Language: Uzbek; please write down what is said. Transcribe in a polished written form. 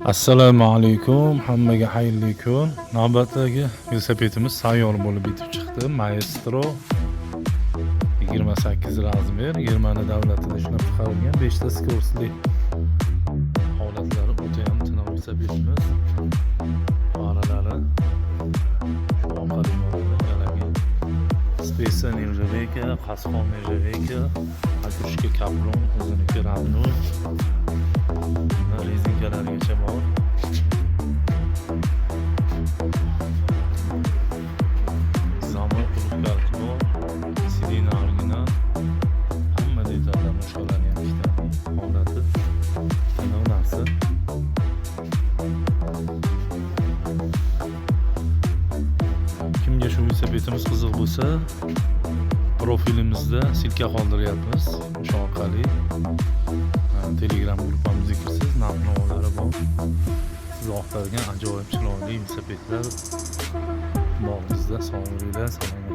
Assalomu alaykum, hammaga xayrli kun. Navbatdagi velosipedimiz sayyor bo'lib bitib chiqdi. Maestro 28 razmer, Germaniya davlatida ishlab chiqarilgan 5 ta skorsli. Holatlari o'ta ham tinov velosipedimiz. Faralari shu orqali yaragan. Spacer nержавейка, qasqon nержавейка, покрышка kaplon, o'ziniki ravnur. Rezinkalarigacha bor. Zamon quruqkalki bor. Sidina original. Hamma detallar boshqalarni ham ishlarning holati. Tinov narsa. Kimga shu velosipedimiz qiziq bo'lsa, profilimizda silka qoldiryapmiz. Shu orqali Telegram gruppamizga kirsiz, narx-navolar bor. Siz xohlagan ajoyib chiroyli velosipedlar bor bizda. Sog' bo'linglar, salom.